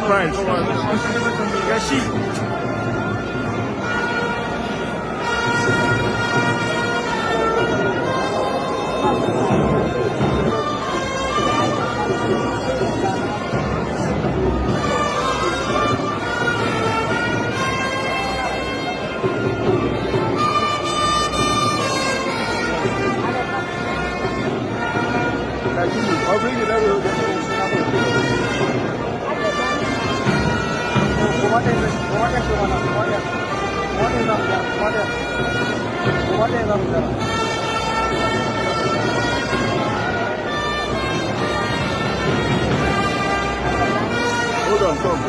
price. Gashi. I'll bring it over. Hold on, come.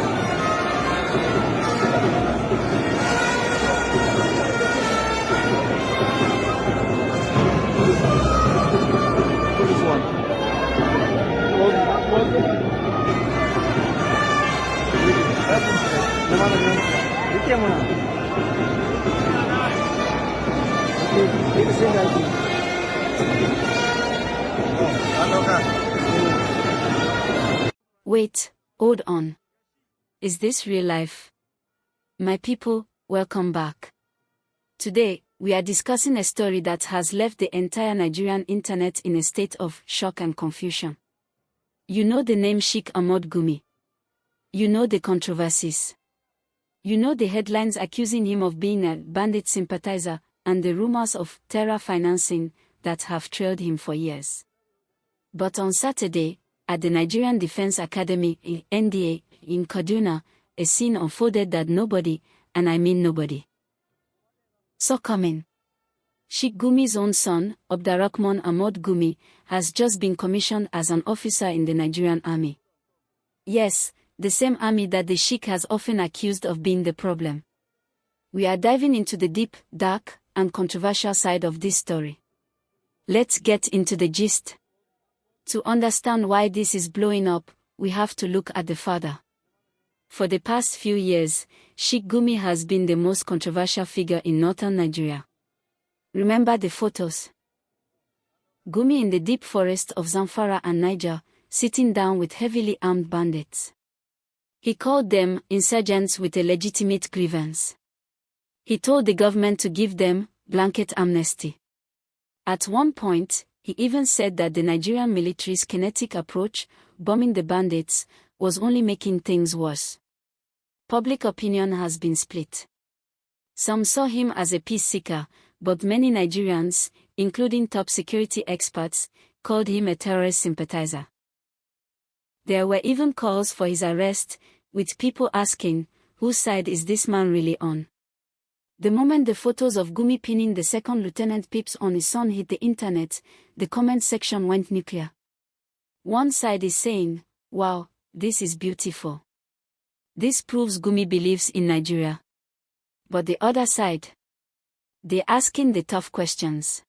This one. Wait, hold on. Is this real life? My people, welcome back. Today, we are discussing a story that has left the entire Nigerian internet in a state of shock and confusion. You know the name Sheikh Ahmad Gumi. You know the controversies. You know the headlines accusing him of being a bandit sympathizer and the rumors of terror financing that have trailed him for years. But on Saturday, at the Nigerian Defense Academy NDA in Kaduna, a scene unfolded that nobody, and I mean nobody, saw coming. Sheikh Gumi's own son, Abdurrahman Ahmad Gumi, has just been commissioned as an officer in the Nigerian Army. Yes, the same army that the Sheikh has often accused of being the problem. We are diving into the deep, dark, and controversial side of this story. Let's get into the gist. To understand why this is blowing up, we have to look at the father. For the past few years, Sheikh Gumi has been the most controversial figure in northern Nigeria. Remember the photos? Gumi in the deep forest of Zamfara and Niger, sitting down with heavily armed bandits. He called them insurgents with a legitimate grievance. He told the government to give them blanket amnesty. At one point, he even said that the Nigerian military's kinetic approach, bombing the bandits, was only making things worse. Public opinion has been split. Some saw him as a peace seeker, but many Nigerians, including top security experts, called him a terrorist sympathizer. There were even calls for his arrest, with people asking, whose side is this man really on? The moment the photos of Gumi pinning the second lieutenant pips on his son hit the internet, the comment section went nuclear. One side is saying, wow, this is beautiful. This proves Gumi believes in Nigeria. But the other side, they're asking the tough questions.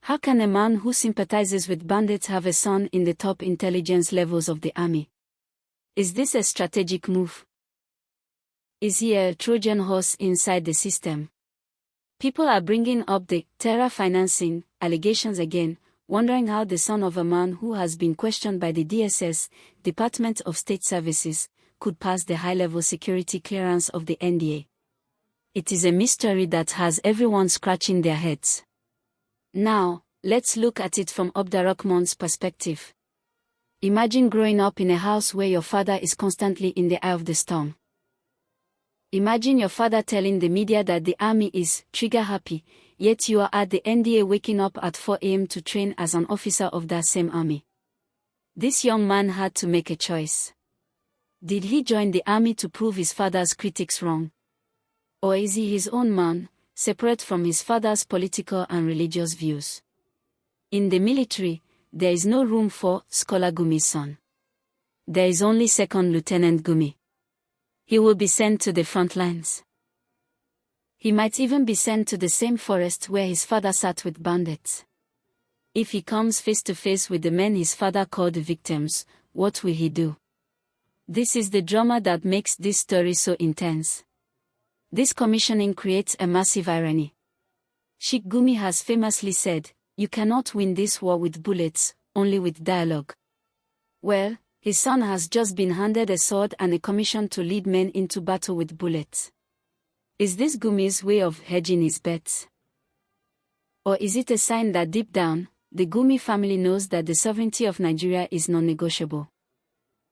How can a man who sympathizes with bandits have a son in the top intelligence levels of the army? Is this a strategic move? Is he a Trojan horse inside the system? People are bringing up the terror financing allegations again, wondering how the son of a man who has been questioned by the DSS, Department of State Services, could pass the high-level security clearance of the NDA. It is a mystery that has everyone scratching their heads. Now, let's look at it from Abdurrahman's perspective. Imagine growing up in a house where your father is constantly in the eye of the storm. Imagine your father telling the media that the army is trigger-happy, yet you are at the NDA waking up at 4 a.m. to train as an officer of that same army. This young man had to make a choice. Did he join the army to prove his father's critics wrong? Or is he his own man, separate from his father's political and religious views? In the military, there is no room for Scholar Gumi's son. There is only Second Lieutenant Gumi. He will be sent to the front lines. He might even be sent to the same forest where his father sat with bandits. If he comes face to face with the men his father called the victims, what will he do? This is the drama that makes this story so intense. This commissioning creates a massive irony. Sheikh Gumi has famously said, "You cannot win this war with bullets, only with dialogue." Well, His son has just been handed a sword and a commission to lead men into battle with bullets. Is this Gumi's way of hedging his bets? Or is it a sign that deep down, the Gumi family knows that the sovereignty of Nigeria is non-negotiable?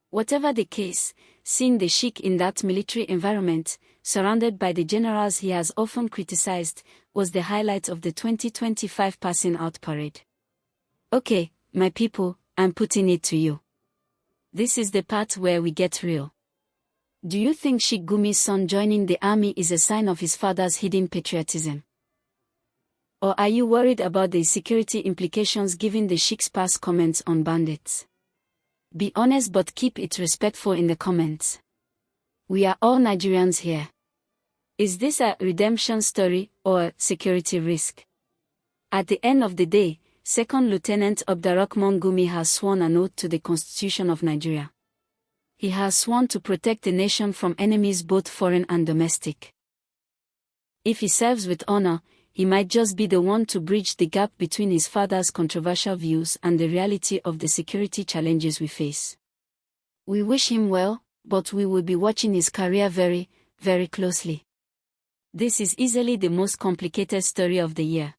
Whatever the case, seeing the Sheikh in that military environment, surrounded by the generals he has often criticized, was the highlight of the 2025 Passing Out Parade. Okay, my people, I'm putting it to you. This is the part where we get real. Do you think Sheikh Gumi's son joining the army is a sign of his father's hidden patriotism? Or are you worried about the security implications given the Sheikh's past comments on bandits? Be honest but keep it respectful in the comments. We are all Nigerians here. Is this a redemption story or a security risk? At the end of the day, Second Lieutenant Abdurrahman Gumi has sworn an oath to the Constitution of Nigeria. He has sworn to protect the nation from enemies both foreign and domestic. If he serves with honor, he might just be the one to bridge the gap between his father's controversial views and the reality of the security challenges we face. We wish him well, but we will be watching his career very, very closely. This is easily the most complicated story of the year.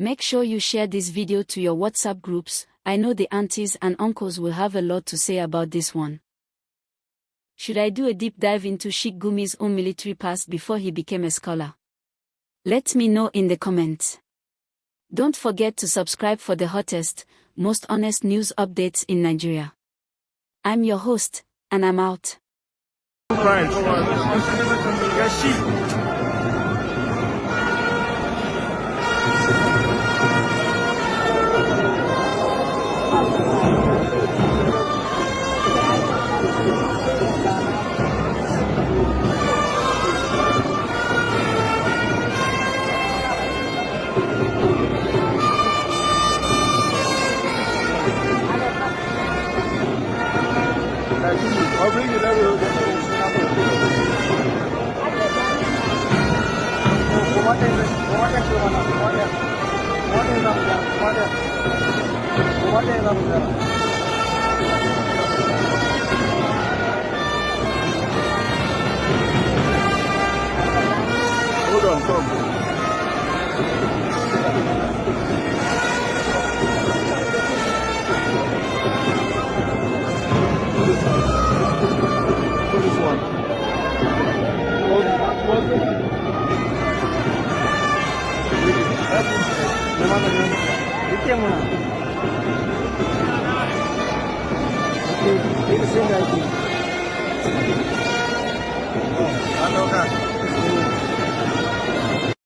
Make sure you share this video to your WhatsApp groups. I know the aunties and uncles will have a lot to say about this one. Should I do a deep dive into Sheikh Gumi's own military past before he became a scholar? Let me know in the comments. Don't forget to subscribe for the hottest, most honest news updates in Nigeria. I'm your host, and I'm out. Right. Yeah, Sheikh. I'll bring you there. Hold on, come. This one. I know that.